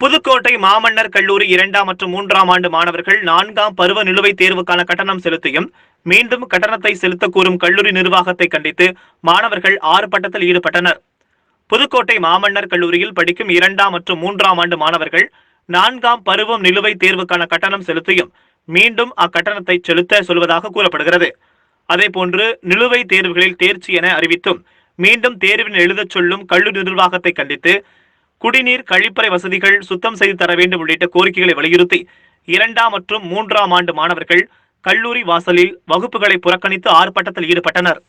புதுக்கோட்டை மாமன்னர் கல்லூரி 2ஆம் மற்றும் 3ஆம் ஆண்டு மாணவர்கள் 4ஆம் பருவ நிலுவைத் தேர்வுக்கான கட்டணம் செலுத்தியும் மீண்டும் கட்டணத்தை செலுத்த கூறும் கல்லூரி நிர்வாகத்தை கண்டித்து மாணவர்கள் ஆர்ப்பாட்டத்தில் ஈடுபட்டனர். புதுக்கோட்டை மாமன்னர் கல்லூரியில் படிக்கும் 2ஆம் மற்றும் 3ஆம் ஆண்டு மாணவர்கள் 4ஆம் பருவம் நிலுவைத் தேர்வுக்கான கட்டணம் செலுத்தியும் மீண்டும் அக்கட்டணத்தை செலுத்த சொல்வதாக கூறப்படுகிறது. அதேபோன்று நிலுவைத் தேர்வுகளில் தேர்ச்சி என அறிவித்தும் மீண்டும் தேர்வினை எழுதச் சொல்லும் கல்லூரி நிர்வாகத்தை கண்டித்து குடிநீர், கழிப்பறை வசதிகள் சுத்தம் செய்து தர வேண்டும் உள்ளிட்ட கோரிக்கைகளை வலியுறுத்தி 2ஆம் மற்றும் 3ஆம் ஆண்டு மாணவர்கள் கல்லூரி வாசலில் வகுப்புகளை புறக்கணித்து ஆர்ப்பாட்டத்தில் ஈடுபட்டனர்.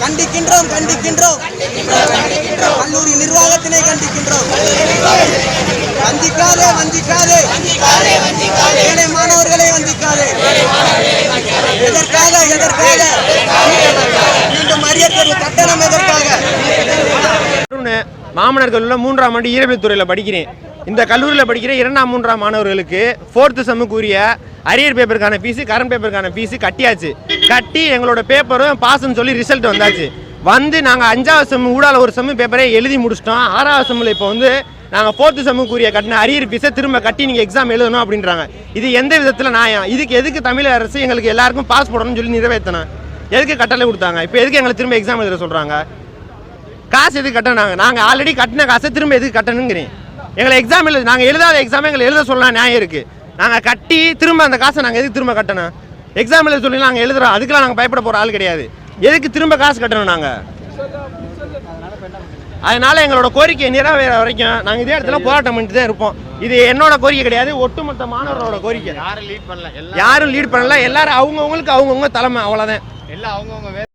கண்டிக்கின்றோம் கல்லூரி நிர்வாகத்தினை கண்டிக்கின்றோம். வஞ்சிக்காதே ஏழை மாணவர்களை வஞ்சிக்காதே. எதற்காக மீண்டும் அரியர் தேர்வு கட்டணம் எதற்காக? மாமன்னர் கல்லூரியில் 3ஆம் ஆண்டு இயற்பியல் துறையில் படிக்கிறேன். இந்த கல்லூரியில் படிக்கிற 2ஆம் 3ஆம் மாணவர்களுக்கு 4th செம்முக்குரிய அரியர் பேப்பருக்கான ஃபீஸு, கரண்ட் பேப்பருக்கான ஃபீஸு கட்டி எங்களோட பேப்பரும் பாஸ்ன்னு சொல்லி ரிசல்ட் வந்தாச்சு. நாங்கள் 5ஆவது செம்மு ஊடால ஒரு செம்மு பேப்பரே எழுதி முடிச்சிட்டோம். 6ஆவது செம்மில் இப்போ நாங்கள் 4th செம்முக்குரிய கட்டின அரியர் ஃபீஸை திரும்ப கட்டி நீங்கள் எக்ஸாம் எழுதணும் அப்படின்றாங்க. இது எந்த விதத்தில் நியாயம்? எதுக்கு தமிழக அரசு எங்களுக்கு எல்லாருக்கும் பாஸ் போடணும்னு சொல்லி நிறைவேற்றணும்? எதுக்கு கட்டளை கொடுத்தாங்க? இப்போ எதுக்கு எங்களை திரும்ப எக்ஸாம் எழுத சொல்கிறாங்க? காசு எதுக்கு கட்டணாங்க? நாங்கள் ஆல்ரெடி கட்டின காசை திரும்ப எதுக்கு கட்டணுங்கிறேன்? எங்களை எக்ஸாம் நாங்கள் எழுதாத எக்ஸாம் எங்களை எழுத சொல்லலாம், நியாயம் இருக்குது. நாங்கள் கட்டி திரும்ப அந்த காசை நாங்கள் எதுக்கு திரும்ப கட்டணும்? எக்ஸாம் எழுத சொல்லி நாங்கள் எழுதுறோம், அதுக்கெல்லாம் நாங்கள் பயப்பட போகிற ஆள் கிடையாது. எதுக்கு திரும்ப காசு கட்டணும் நாங்கள்? அதனால் எங்களோட கோரிக்கை நிறைவேற வரைக்கும் நாங்கள் இதே இடத்துல போராட்டம் பண்ணிட்டு தான் இருப்போம். இது என்னோட கோரிக்கை கிடையாது, ஒட்டுமொத்த மாணவர்களோட கோரிக்கை. யாரும் லீட் பண்ணல, எல்லாரும் அவங்கவுங்களுக்கு அவங்கவுங்க தலைமை, அவ்வளோதான். எல்லாம் அவங்கவுங்க